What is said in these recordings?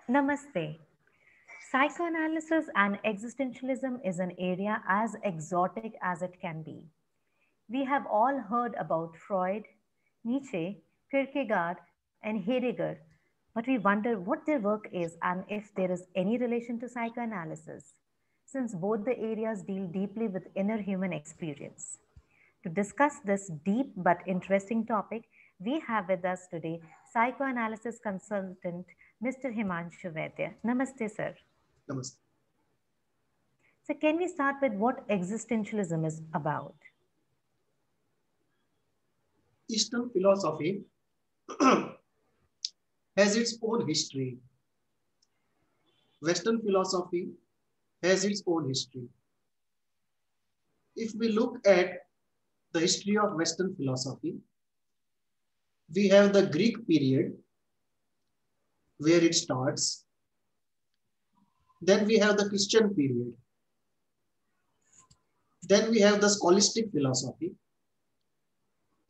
Namaste. Psychoanalysis and existentialism is an area as exotic as it can be. We have all heard about Freud, Nietzsche, Kierkegaard, and Heidegger, but we wonder what their work is and if there is any relation to psychoanalysis, since both the areas deal deeply with inner human experience. To discuss this deep but interesting topic, we have with us today psychoanalysis consultant Mr. Himanshu Vaidya. Namaste, sir. Namaste. So, can we start with what existentialism is about? Eastern philosophy has its own history. Western philosophy has its own history. If we look at the history of Western philosophy, we have the Greek period where it starts. Then we have the Christian period. Then we have the scholastic philosophy.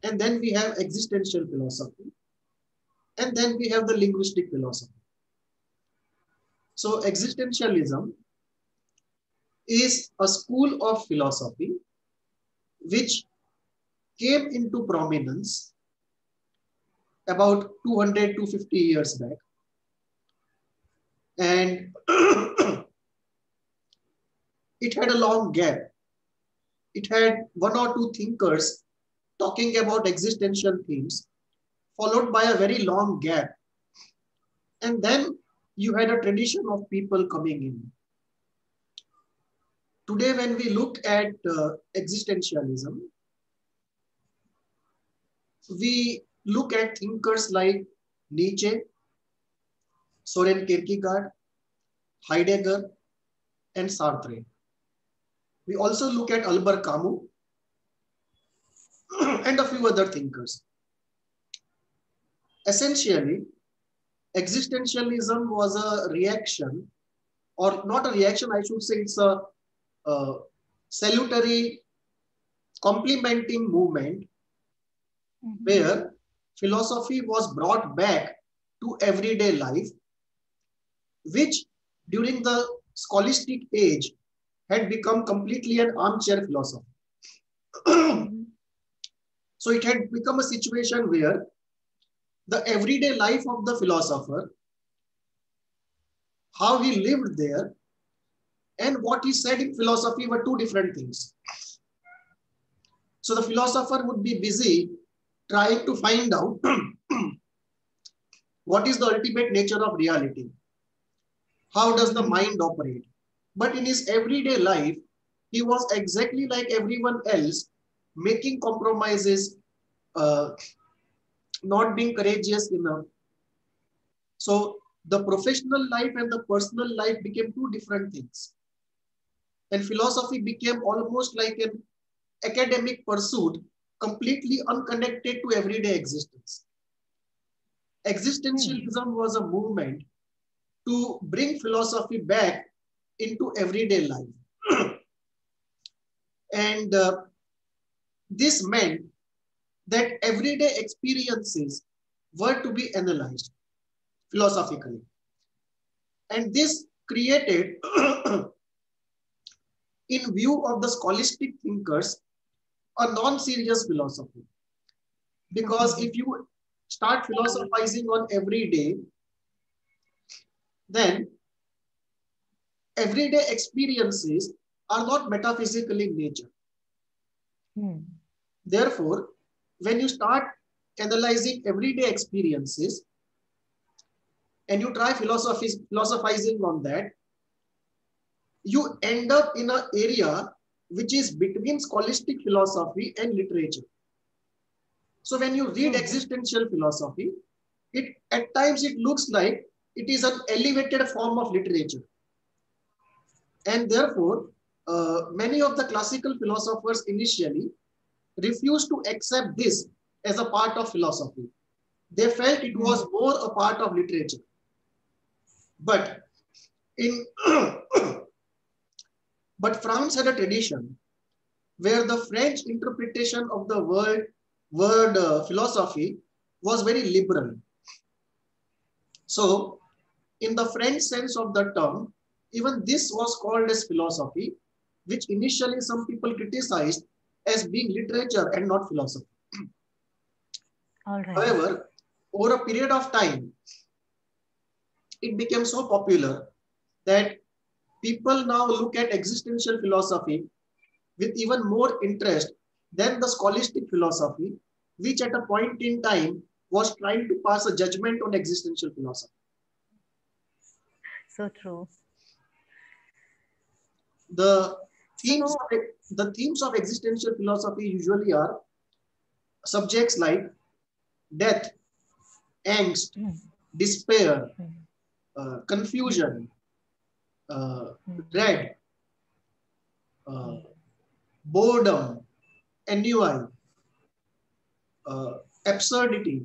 And then we have existential philosophy. And then we have the linguistic philosophy. So existentialism is a school of philosophy which came into prominence about 200 to 50 years back. And it had a long gap. It had one or two thinkers talking about existential themes, followed by a very long gap. And then you had a tradition of people coming in. Today, when we look at existentialism, we look at thinkers like Nietzsche, Soren Kierkegaard, Heidegger, and Sartre. We also look at Albert Camus and a few other thinkers. Essentially, existentialism was a reaction, or not a reaction, I should say it's a salutary complementing movement where philosophy was brought back to everyday life, which during the scholastic age had become completely an armchair philosophy. So it had become a situation where the everyday life of the philosopher, how he lived there, and what he said in philosophy were two different things. So the philosopher would be busy trying to find out what is the ultimate nature of reality. How does the mind operate? But in his everyday life, he was exactly like everyone else, making compromises, not being courageous enough. So the professional life and the personal life became two different things. And philosophy became almost like an academic pursuit, completely unconnected to everyday existence. Existentialism was a movement to bring philosophy back into everyday life. And this meant that everyday experiences were to be analyzed philosophically. And this created, in view of the scholastic thinkers, a non-serious philosophy. Because if you start philosophizing on every day, then everyday experiences are not metaphysical in nature. Therefore, when you start analyzing everyday experiences and you try philosophizing on that, you end up in an area which is between scholastic philosophy and literature. So when you read existential philosophy, at times it looks like it is an elevated form of literature. And therefore, many of the classical philosophers initially refused to accept this as a part of philosophy. They felt it was more a part of literature. But but France had a tradition where the French interpretation of the word philosophy was very liberal. So in the French sense of the term, even this was called as philosophy, which initially some people criticized as being literature and not philosophy. All right. However, over a period of time, it became so popular that people now look at existential philosophy with even more interest than the scholastic philosophy, which at a point in time was trying to pass a judgment on existential philosophy. So true. The themes, So, the themes of existential philosophy usually are subjects like death, angst, mm, despair, mm, mm, confusion, mm, dread, mm. uh, boredom, ennui, absurdity,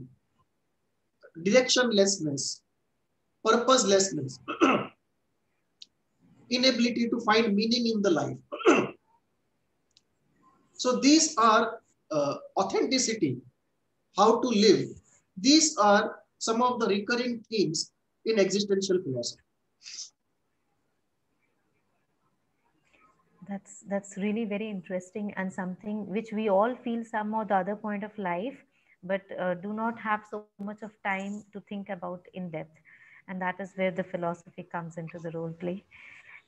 directionlessness, purposelessness, inability to find meaning in the life. So these are authenticity, how to live. These are some of the recurring themes in existential philosophy. That's really very interesting and something which we all feel some or the other point of life, but do not have so much of time to think about in depth, and that is where the philosophy comes into the role play.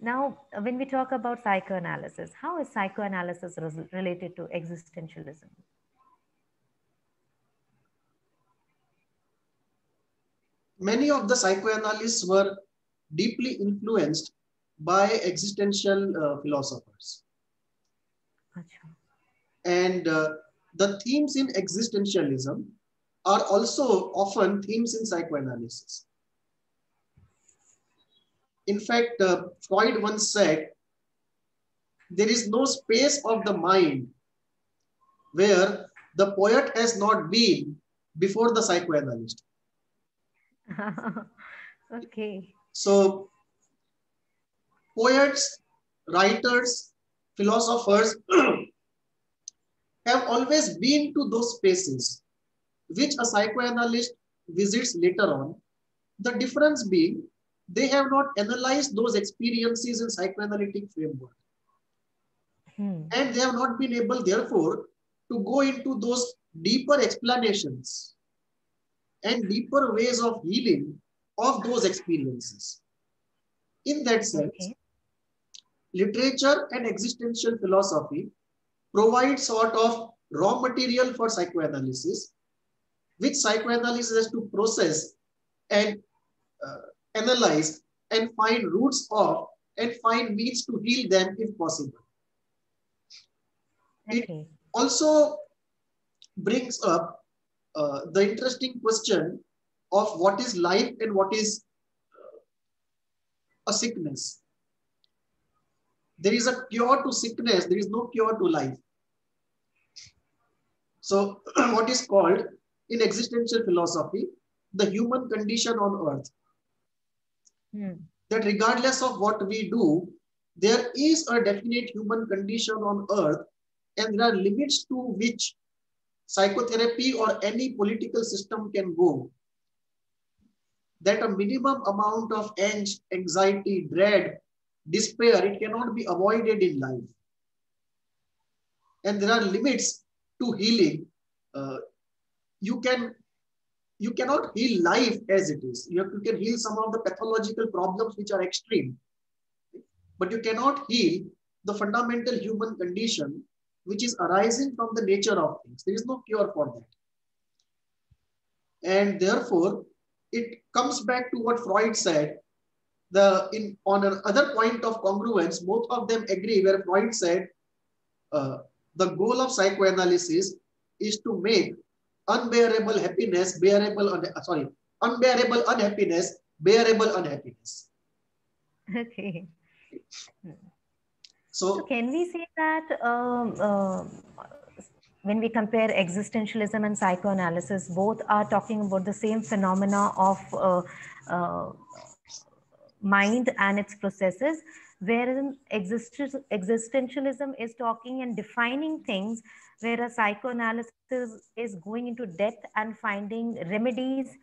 Now, when we talk about psychoanalysis, how is psychoanalysis related to existentialism? Many of the psychoanalysts were deeply influenced by existential philosophers. Acha. And the themes in existentialism are also often themes in psychoanalysis. In fact, Freud once said, there is no space of the mind where the poet has not been before the psychoanalyst. Okay. So poets, writers, philosophers have always been to those spaces which a psychoanalyst visits later on. The difference being they have not analyzed those experiences in psychoanalytic framework. Hmm. And they have not been able, therefore, to go into those deeper explanations and deeper ways of healing of those experiences. In that sense, Okay. literature and existential philosophy provide sort of raw material for psychoanalysis, which psychoanalysis has to process and uh, analyze and find roots of and find means to heal them if possible. It Okay. also brings up the interesting question of what is life and what is a sickness. There is a cure to sickness, there is no cure to life. So, what is called in existential philosophy the human condition on earth, Hmm. that regardless of what we do, there is a definite human condition on earth, and there are limits to which psychotherapy or any political system can go. That a minimum amount of angst, anxiety, dread, despair, it cannot be avoided in life. And there are limits to healing. Uh, you can you cannot heal life as it is. You can heal some of the pathological problems which are extreme, but you cannot heal the fundamental human condition which is arising from the nature of things. There is no cure for that. And therefore, it comes back to what Freud said. On another point of congruence, both of them agree where Freud said uh, the goal of psychoanalysis is to make unbearable happiness unbearable unhappiness bearable unhappiness. Okay. So So can we say that when we compare existentialism and psychoanalysis, both are talking about the same phenomena of uh, mind and its processes, wherein existentialism is talking and defining things, whereas psychoanalysis is going into depth and finding remedies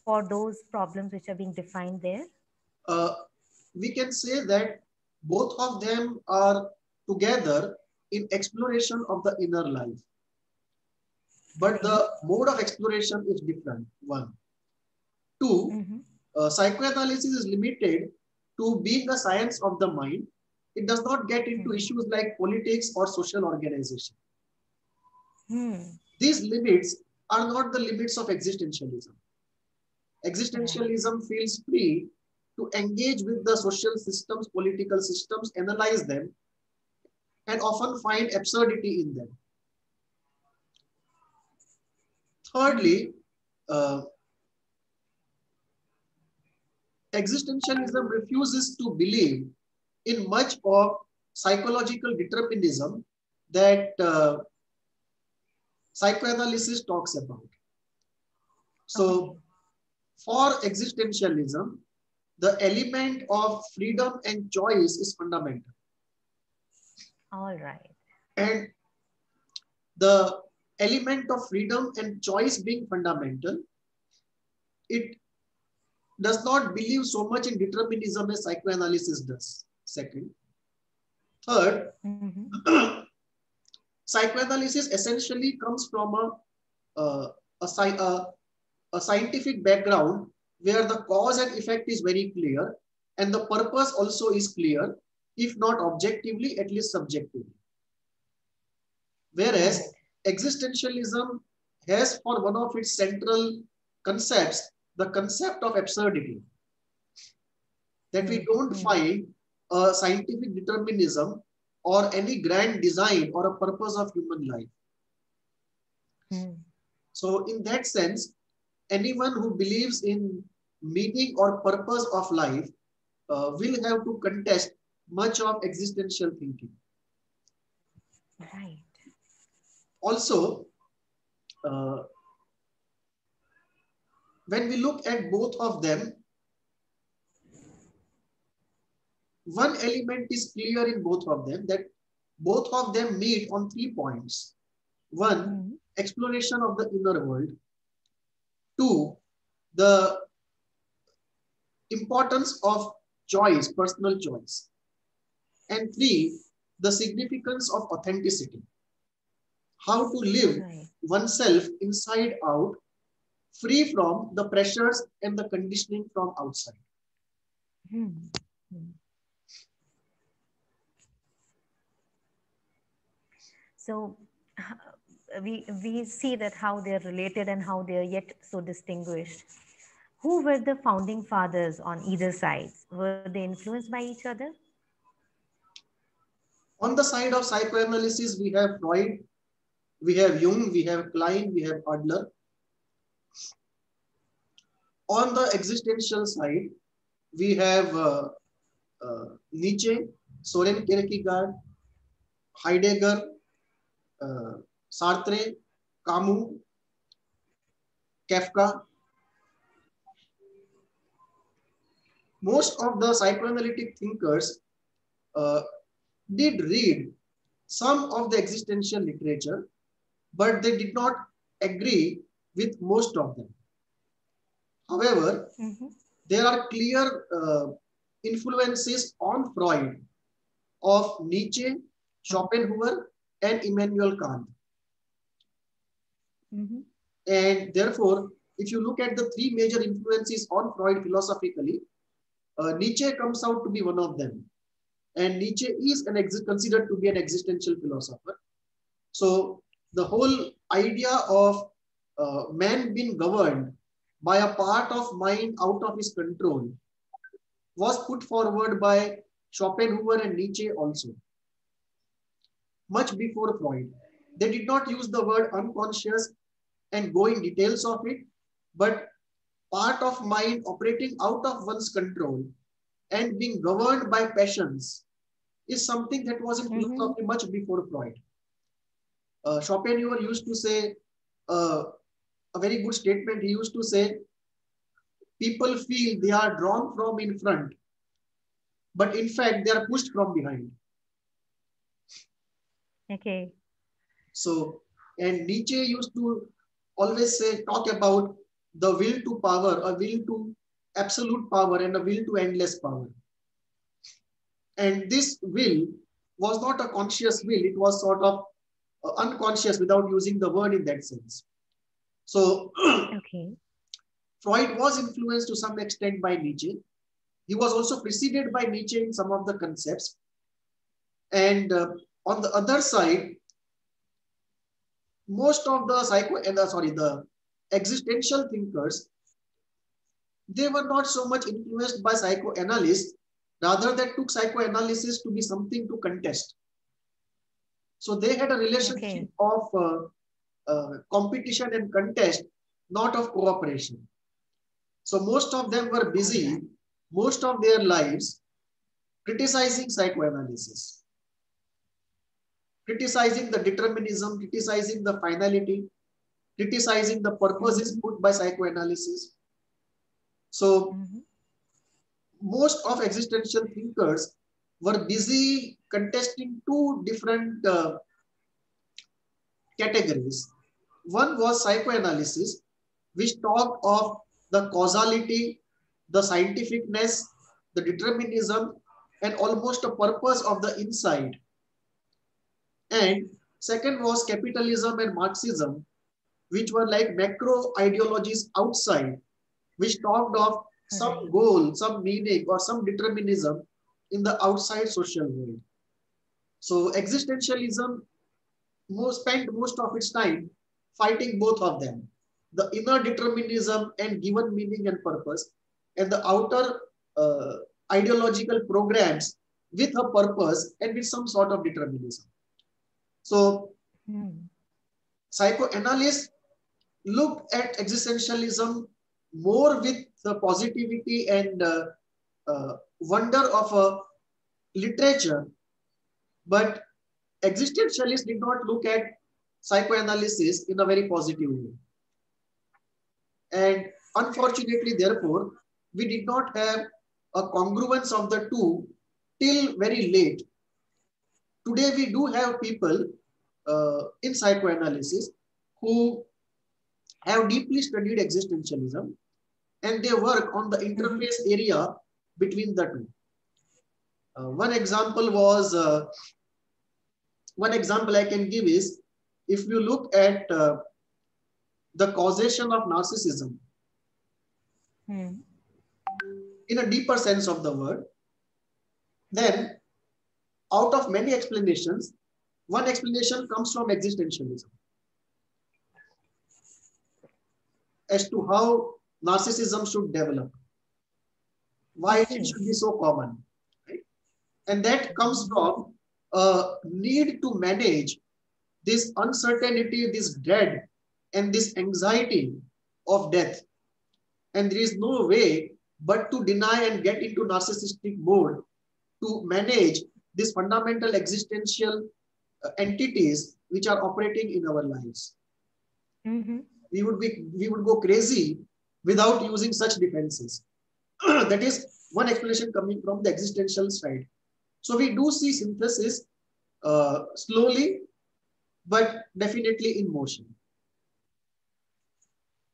for those problems which are being defined there? uh, we can say that both of them are together in exploration of the inner life. But Okay. the mode of exploration is different. One. Two, Mm-hmm. psychoanalysis is limited to being a science of the mind. It does not get into Mm-hmm. issues like politics or social organization. Hmm. These limits are not the limits of existentialism. Right. Existentialism feels free to engage with the social systems, political systems, analyze them, and often find absurdity in them. Mm-hmm. Thirdly, uh, existentialism refuses to believe in much of psychological determinism that psychoanalysis talks about. So, Okay. for existentialism, the element of freedom and choice is fundamental. All right. And the element of freedom and choice being fundamental, it does not believe so much in determinism as psychoanalysis does. Second. Third, Mm-hmm. psychoanalysis essentially comes from a, a scientific background where the cause and effect is very clear and the purpose also is clear, if not objectively, at least subjectively. Right. Whereas existentialism has for one of its central concepts the concept of absurdity, that we don't Mm-hmm. find a scientific determinism or any grand design or a purpose of human life. Hmm. So, in that sense, anyone who believes in meaning or purpose of life will have to contest much of existential thinking. Right. Also, uh, when we look at both of them, one element is clear in both of them, that both of them meet on 3 points. One, Mm-hmm. exploration of the inner world. Two, the importance of choice, personal choice. And three, the significance of authenticity. How to live Right. oneself inside out, free from the pressures and the conditioning from outside. Hmm. Hmm. So we see that how they are related and how they are yet so distinguished. Who were the founding fathers on either side? Were they influenced by each other? On the side of psychoanalysis, we have Freud, we have Jung, we have Klein, we have Adler. On the existential side, we have Nietzsche, Soren Kierkegaard, Heidegger, uh, Sartre, Camus, Kafka. Most of the psychoanalytic thinkers uh, did read some of the existential literature, but they did not agree with most of them. However, Mm-hmm. there are clear influences on Freud of Nietzsche, Schopenhauer, and Immanuel Kant. Mm-hmm. And therefore, if you look at the three major influences on Freud philosophically, Nietzsche comes out to be one of them. And Nietzsche is considered to be an existential philosopher. So the whole idea of man being governed by a part of mind out of his control was put forward by Schopenhauer and Nietzsche also, much before Freud. They did not use the word unconscious and go in details of it, but part of mind operating out of one's control and being governed by passions is something that was in Mm-hmm. philosophy much before Freud. Schopenhauer used to say uh, a very good statement. He used to say, people feel they are drawn from in front, but in fact, they are pushed from behind. Okay. So, and Nietzsche used to always say, talk about the will to power, a will to absolute power and a will to endless power. And this will was not a conscious will, it was sort of unconscious without using the word in that sense. So Okay. Freud was influenced to some extent by Nietzsche. He was also preceded by Nietzsche in some of the concepts. And on the other side, most of the the existential thinkers, they were not so much influenced by psychoanalysis, rather they took psychoanalysis to be something to contest. So they had a relationship of competition and contest, not of cooperation. So most of them were busy, most of their lives, criticizing psychoanalysis, criticizing the determinism, criticizing the finality, criticizing the purposes put by psychoanalysis. So most of existential thinkers were busy contesting two different categories. One was psychoanalysis, which talked of the causality, the scientificness, the determinism, and almost a purpose of the inside. And second was capitalism and Marxism, which were like macro ideologies outside, which talked of some goal, some meaning, or some determinism in the outside social world. So existentialism spent most of its time fighting both of them, the inner determinism and given meaning and purpose, and the outer ideological programs with a purpose and with some sort of determinism. So psychoanalysts looked at existentialism more with the positivity and wonder of a literature, but existentialists did not look at psychoanalysis in a very positive way. And unfortunately, therefore, we did not have a congruence of the two till very late. Today, we do have people in psychoanalysis who have deeply studied existentialism, and they work on the interface area between the two. One example I can give is, if you look at the causation of narcissism in a deeper sense of the word, then out of many explanations, one explanation comes from existentialism as to how narcissism should develop, why it should be so common, right? And that comes from a need to manage this uncertainty, this dread, and this anxiety of death. And there is no way but to deny and get into narcissistic mode to manage these fundamental existential entities which are operating in our lives. We would go crazy without using such defenses. That is one explanation coming from the existential side. So we do see synthesis slowly, but definitely in motion.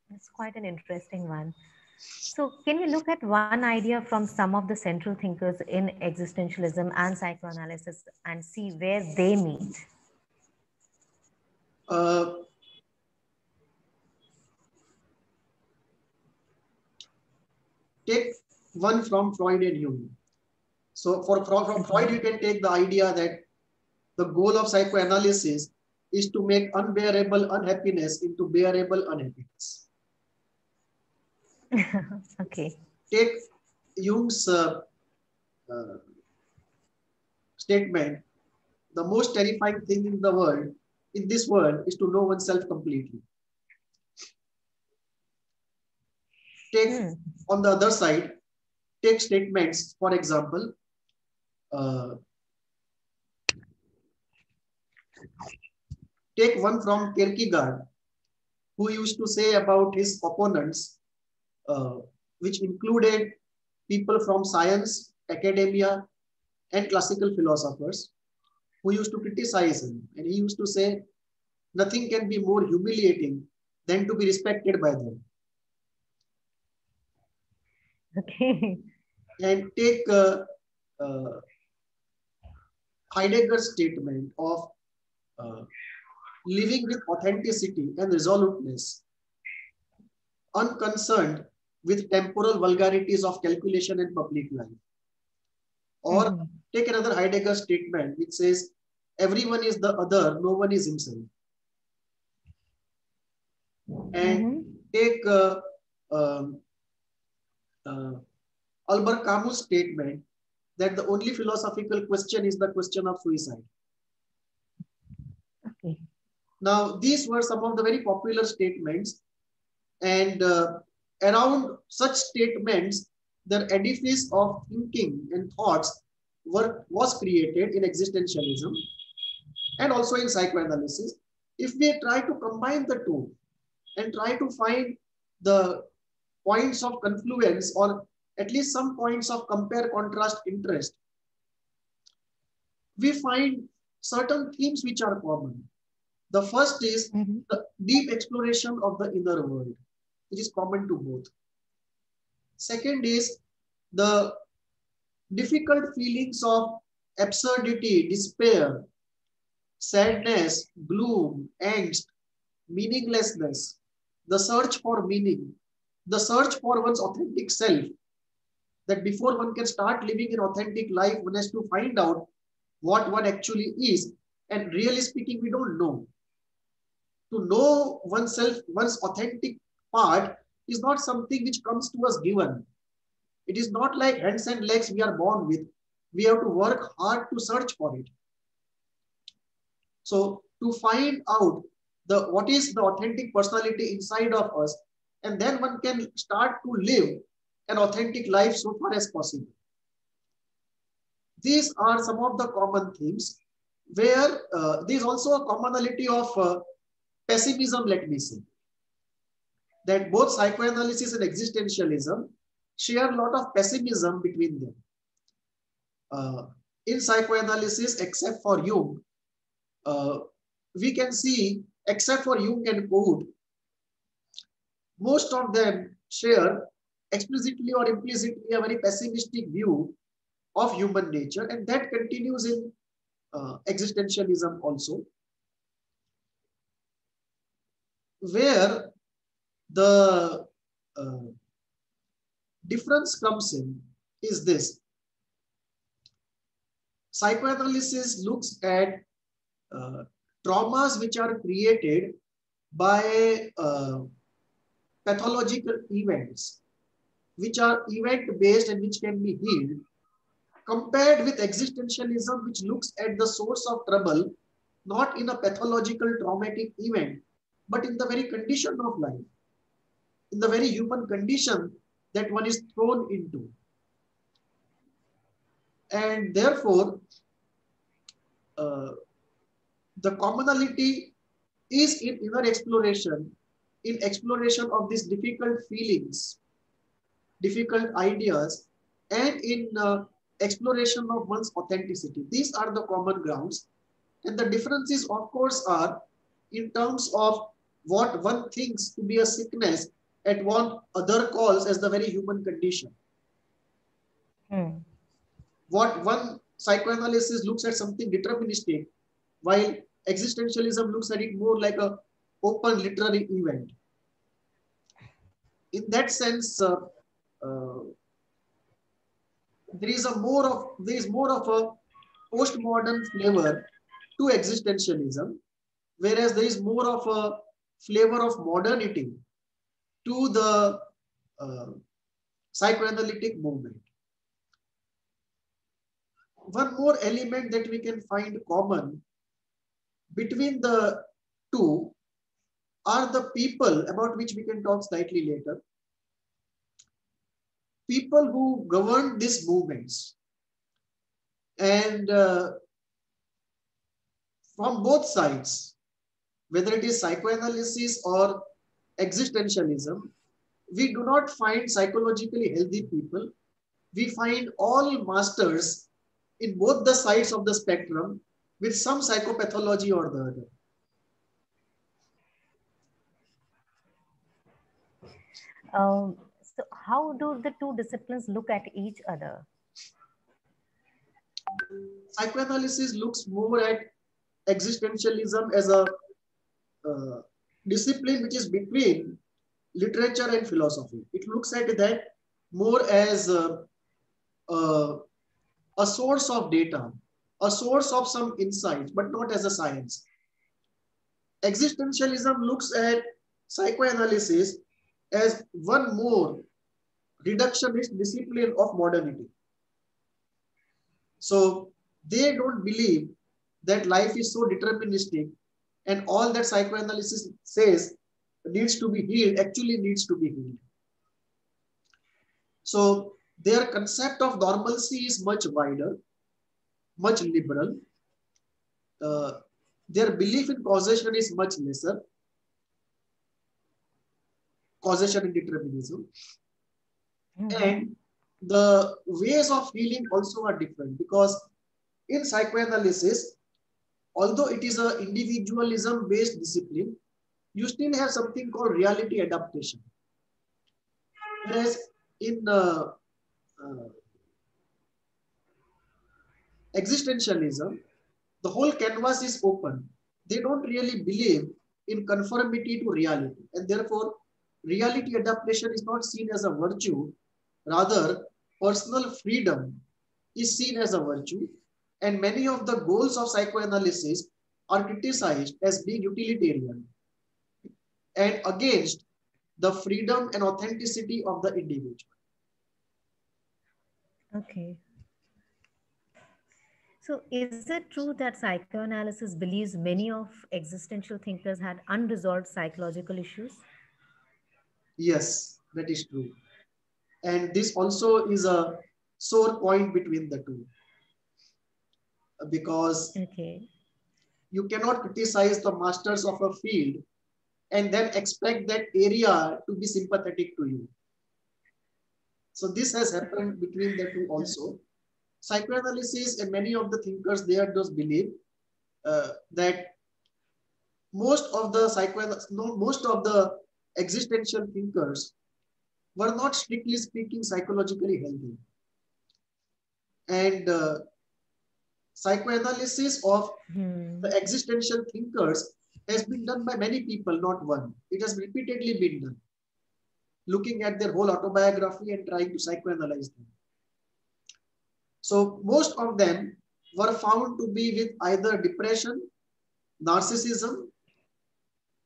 That's quite an interesting one. So can we look at one idea from some of the central thinkers in existentialism and psychoanalysis and see where they meet? Take one from Freud and Jung. So from Freud, you can take the idea that the goal of psychoanalysis is to make unbearable unhappiness into bearable unhappiness. Okay. Take Jung's statement, the most terrifying thing in the world, in this world, is to know oneself completely. Take on the other side, take statements, for example, take one from Kierkegaard, who used to say about his opponents, which included people from science, academia, and classical philosophers, who used to criticize him. And he used to say, nothing can be more humiliating than to be respected by them. Okay. And take uh, Heidegger's statement of uh, living with authenticity and resoluteness, unconcerned with temporal vulgarities of calculation and public life. Or Mm-hmm. take another Heidegger statement which says, everyone is the other, no one is himself. And Mm-hmm. take um, uh, Albert Camus' statement that the only philosophical question is the question of suicide. Okay. Now, these were some of the very popular statements, and around such statements, the edifice of thinking and thoughts was created in existentialism and also in psychoanalysis. If we try to combine the two and try to find the points of confluence or at least some points of compare contrast interest, we find certain themes which are common. The first is Mm-hmm. the deep exploration of the inner world, which is common to both. Second is the difficult feelings of absurdity, despair, sadness, gloom, angst, meaninglessness, the search for meaning, the search for one's authentic self. That before one can start living an authentic life, one has to find out what one actually is. And really speaking, we don't know. To know oneself, one's authentic part is not something which comes to us given. It is not like hands and legs we are born with. We have to work hard to search for it. So to find out the what is the authentic personality inside of us, and then one can start to live an authentic life so far as possible. These are some of the common themes where there is also a commonality of pessimism, let me say, that both psychoanalysis and existentialism share a lot of pessimism between them. Uh, in psychoanalysis, except for Jung, uh, we can see, except for Jung and Code, most of them share explicitly or implicitly a very pessimistic view of human nature, and that continues in existentialism also, where the uh, difference comes in is this. Psychoanalysis looks at uh, traumas which are created by pathological events, which are event based and which can be healed, compared with existentialism, which looks at the source of trouble not in a pathological traumatic event, but in the very condition of life, in the very human condition that one is thrown into. And therefore, uh, the commonality is in in exploration of these difficult feelings, difficult ideas, and in exploration of one's authenticity. These are the common grounds. And the differences, of course, are in terms of what one thinks to be a sickness and what other calls as the very human condition. Hmm. What one psychoanalysis looks at something deterministic, while existentialism looks at it more like a open literary event. In that sense, uh, there is more of a postmodern flavor to existentialism, whereas there is more of a flavor of modernity to the uh, psychoanalytic movement. One more element that we can find common between the two are the people about which we can talk slightly later. People who govern these movements. And from both sides, whether it is psychoanalysis or existentialism, we do not find psychologically healthy people. We find all masters in both the sides of the spectrum with some psychopathology or the other. Um, So how do the two disciplines look at each other? Psychoanalysis looks more at existentialism as a uh, discipline which is between literature and philosophy. It looks at that more as uh, a source of data, a source of some insights, but not as a science. Existentialism looks at psychoanalysis as one more reductionist discipline of modernity. So they don't believe that life is so deterministic and all that psychoanalysis says needs to be healed actually needs to be healed. So their concept of normalcy is much wider, much liberal. Uh, their belief in causation is much lesser, causation and determinism. And the ways of healing also are different because in psychoanalysis, although it is an individualism based discipline, you still have something called reality adaptation. Whereas in uh, existentialism, the whole canvas is open. They don't really believe in conformity to reality. And therefore, reality adaptation is not seen as a virtue. Rather, personal freedom is seen as a virtue. And many of the goals of psychoanalysis are criticized as being utilitarian and against the freedom and authenticity of the individual. Okay. So is it true that psychoanalysis believes many of existential thinkers had unresolved psychological issues? Yes, that is true. And this also is a sore point between the two because Okay. you cannot criticize the masters of a field and then expect that area to be sympathetic to you. So this has happened between the two also. Psychoanalysis and many of the thinkers there does believe that most of the existential thinkers were not strictly speaking psychologically healthy. And psychoanalysis of the existential thinkers has been done by many people, not one. It has repeatedly been done, looking at their whole autobiography and trying to psychoanalyze them. So most of them were found to be with either depression, narcissism,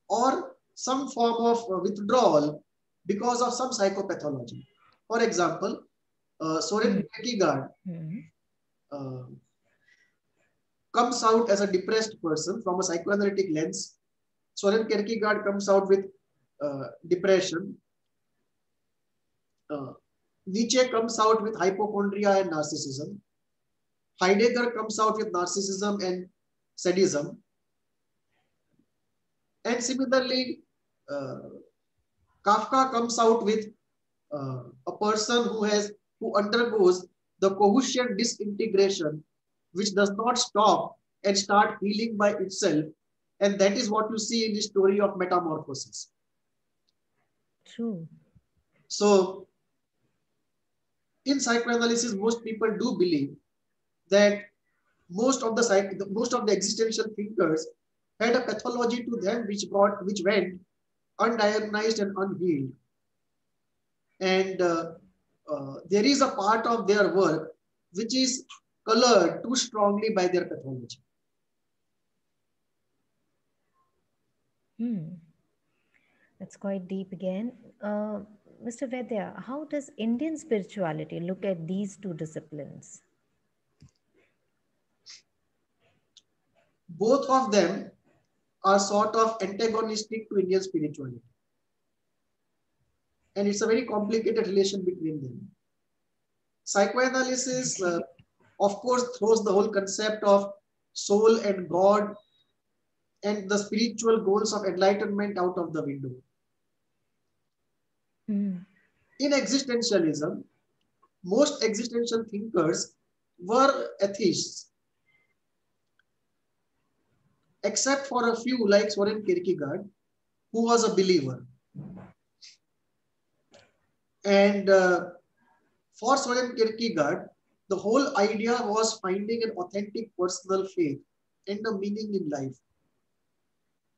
or some form of withdrawal because of some psychopathology. For example, Soren Kierkegaard uh, comes out as a depressed person from a psychoanalytic lens. Soren Kierkegaard comes out with depression. Nietzsche comes out with hypochondria and narcissism. Heidegger comes out with narcissism and sadism. And similarly, uh, Kafka comes out with a person who undergoes the Cohusian disintegration, which does not stop and start healing by itself. And that is what you see in the story of metamorphosis. True. So in psychoanalysis, most people do believe that most of the existential thinkers had a pathology to them which went undiagnosed and unhealed. And there is a part of their work which is colored too strongly by their pathology. That's quite deep again. Mr. Vedya, how does Indian spirituality look at these two disciplines? Both of them are sort of antagonistic to Indian spirituality. And it's a very complicated relation between them. Psychoanalysis, of course, throws the whole concept of soul and God and the spiritual goals of enlightenment out of the window. In existentialism, most existential thinkers were atheists, except for a few like Soren Kierkegaard, who was a believer. And for Soren Kierkegaard, the whole idea was finding an authentic personal faith and a meaning in life,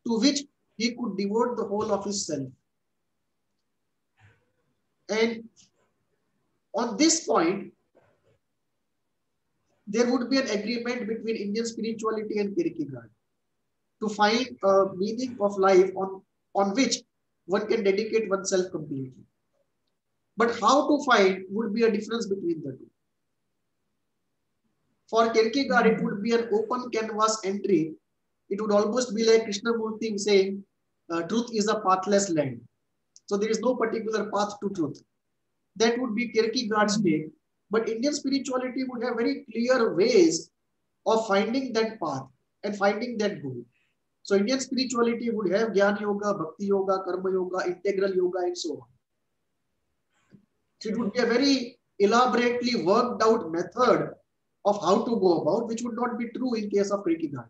to which he could devote the whole of his self. And on this point, there would be an agreement between Indian spirituality and Kierkegaard to find a meaning of life on which one can dedicate oneself completely. But how to find would be a difference between the two. For Kierkegaard, it would be an open canvas entry. It would almost be like Krishnamurti saying, truth is a pathless land. So there is no particular path to truth. That would be Kierkegaard's take. But Indian spirituality would have very clear ways of finding that path and finding that goal. So Indian spirituality would have Jnana Yoga, Bhakti Yoga, Karma Yoga, Integral Yoga, and so on. So it would be a very elaborately worked out method of how to go about, which would not be true in case of Kierkegaard.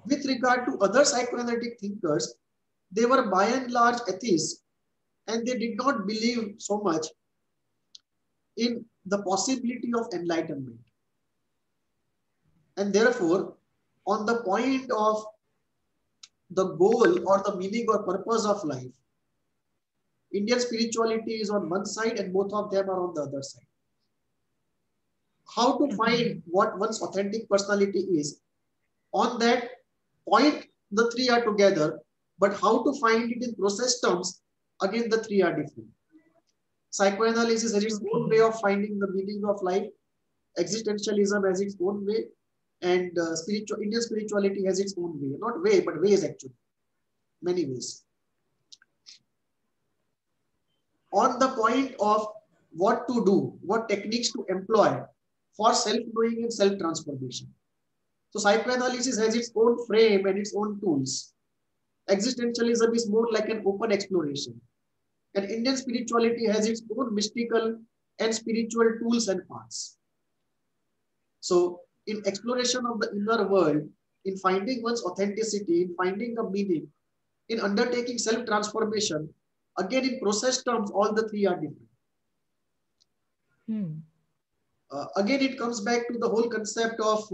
With regard to other psychoanalytic thinkers, they were by and large atheists, and they did not believe so much in the possibility of enlightenment. And therefore, on the point of the goal or the meaning or purpose of life, Indian spirituality is on one side and both of them are on the other side. How to find what one's authentic personality is, on that point, the three are together, but how to find it in process terms, again, the three are different. Psychoanalysis has its own way of finding the meaning of life. Existentialism has its own way, and Indian spirituality has its own way. Not way, but ways actually. Many ways. On the point of what to do, what techniques to employ for self-knowing and self-transformation. So psychoanalysis has its own frame and its own tools. Existentialism is more like an open exploration. And Indian spirituality has its own mystical and spiritual tools and paths. So in exploration of the inner world, in finding one's authenticity, in finding a meaning, in undertaking self-transformation, again in process terms, all the three are different. Again, it comes back to the whole concept of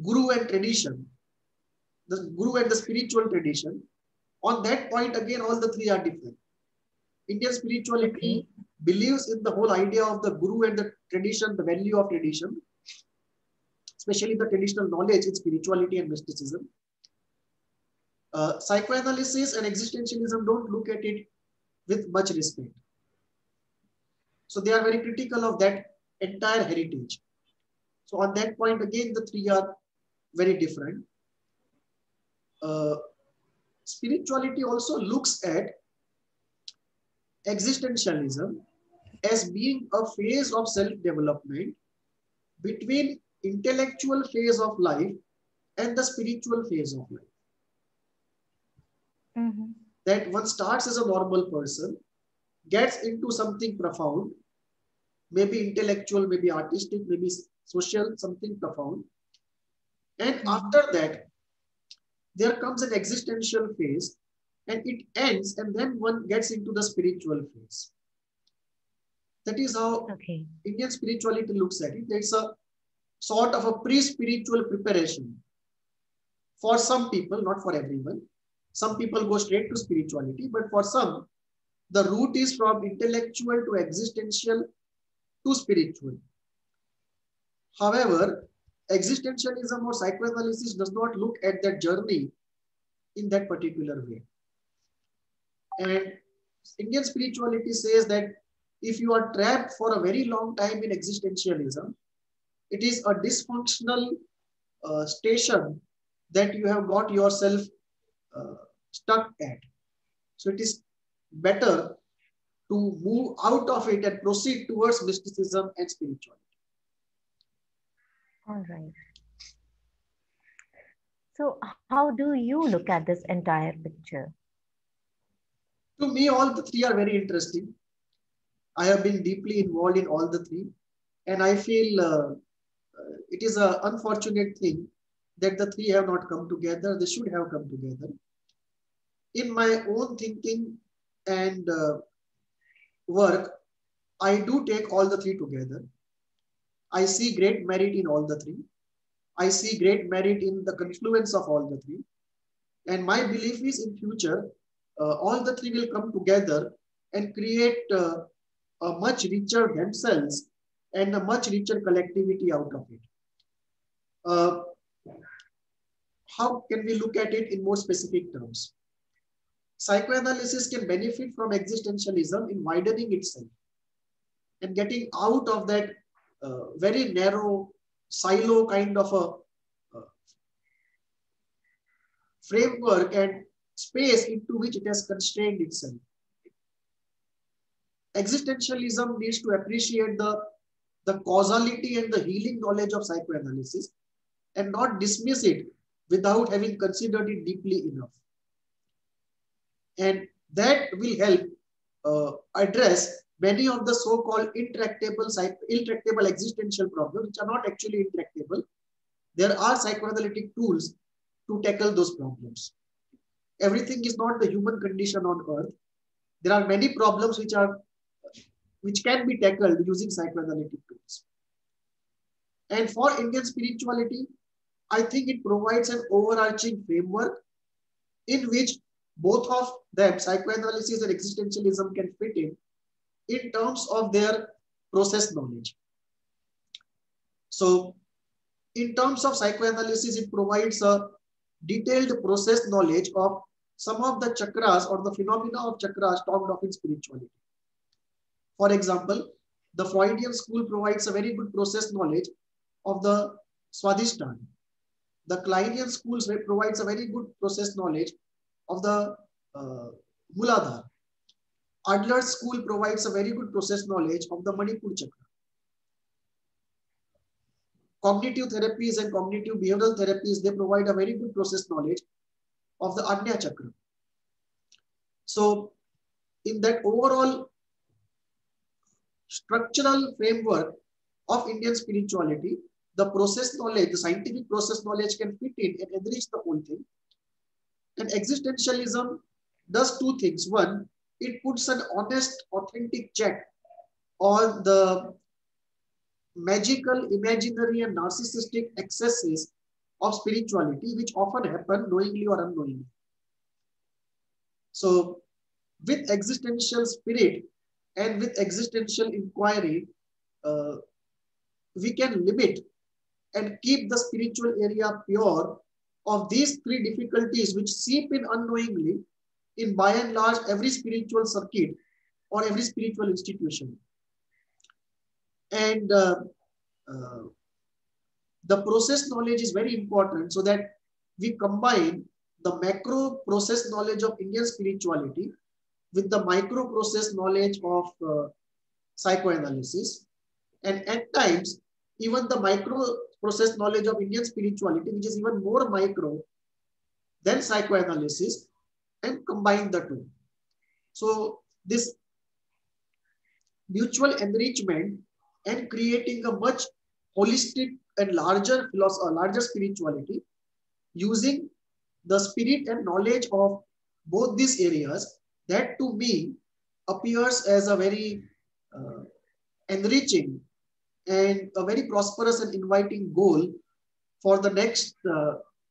guru and tradition, the guru and the spiritual tradition. On that point, again, all the three are different. Indian spirituality believes in the whole idea of the guru and the tradition, the value of tradition, especially the traditional knowledge in spirituality and mysticism. Psychoanalysis and existentialism don't look at it with much respect. So they are very critical of that entire heritage. So on that point, again, the three are very different. Spirituality also looks at existentialism as being a phase of self-development between intellectual phase of life and the spiritual phase of life. That one starts as a normal person, gets into something profound, maybe intellectual, maybe artistic, maybe social, something profound. And after that, there comes an existential phase and it ends, and then one gets into the spiritual phase. That is how Indian spirituality looks at it. It's a sort of a pre-spiritual preparation for some people, not for everyone. Some people go straight to spirituality, but for some, the route is from intellectual to existential to spiritual. However, existentialism or psychoanalysis does not look at that journey in that particular way. And Indian spirituality says that if you are trapped for a very long time in existentialism, it is a dysfunctional station that you have got yourself stuck at. So it is better to move out of it and proceed towards mysticism and spirituality. All right. So how do you look at this entire picture? To me, all the three are very interesting. I have been deeply involved in all the three. And I feel it is an unfortunate thing that the three have not come together. They should have come together. In my own thinking and work, I do take all the three together. I see great merit in all the three. I see great merit in the confluence of all the three. And my belief is in future, all the three will come together and create a much richer themselves and a much richer collectivity out of it. Uh, how can we look at it in more specific terms? Psychoanalysis can benefit from existentialism in widening itself and getting out of that very narrow silo kind of a framework and space into which it has constrained itself. Existentialism needs to appreciate the causality and the healing knowledge of psychoanalysis and not dismiss it without having considered it deeply enough. And that will help address many of the so-called intractable existential problems, which are not actually intractable. There are psychoanalytic tools to tackle those problems. Everything is not the human condition on earth. There are many problems which can be tackled using psychoanalytic tools. And for Indian spirituality, I think it provides an overarching framework in which both of them, psychoanalysis and existentialism, can fit in terms of their process knowledge. So in terms of psychoanalysis, it provides a detailed process knowledge of some of the chakras or the phenomena of chakras talked of in spirituality. For example, the Freudian school provides a very good process knowledge of the Swadhisthana. The Kleinian school provides a very good process knowledge of the Muladhara. Adler's school provides a very good process knowledge of the Manipur chakra. Cognitive therapies and cognitive behavioral therapies, they provide a very good process knowledge of the Ajna chakra. So in that overall structural framework of Indian spirituality, the process knowledge, the scientific process knowledge can fit in and enrich the whole thing. And existentialism does two things. One, it puts an honest, authentic check on the magical, imaginary, and narcissistic excesses of spirituality, which often happen knowingly or unknowingly. So with existential spirit and with existential inquiry, we can limit and keep the spiritual area pure of these three difficulties which seep in unknowingly in by and large every spiritual circuit or every spiritual institution. And the process knowledge is very important so that we combine the macro process knowledge of Indian spirituality with the micro process knowledge of psychoanalysis. And at times, even the micro process knowledge of Indian spirituality, which is even more micro than psychoanalysis, and combine the two. So this mutual enrichment and creating a much holistic and larger spirituality using the spirit and knowledge of both these areas, that to me appears as a very enriching and a very prosperous and inviting goal for the next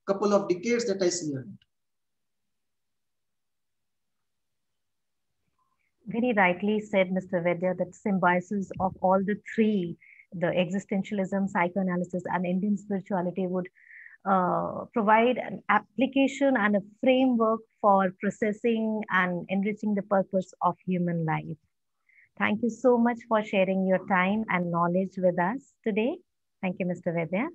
couple of decades that I see ahead. Very rightly said, Mr. Vaidya, that symbiosis of all the three, the existentialism, psychoanalysis, and Indian spirituality would provide an application and a framework for processing and enriching the purpose of human life. Thank you so much for sharing your time and knowledge with us today. Thank you, Mr. Vaidya.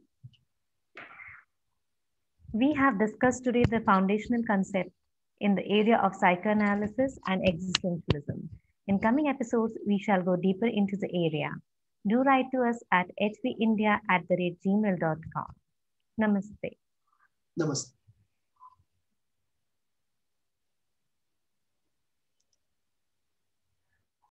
We have discussed today the foundational concept in the area of psychoanalysis and existentialism. In coming episodes, we shall go deeper into the area. Do write to us at hvindia@gmail.com. Namaste. Namaste.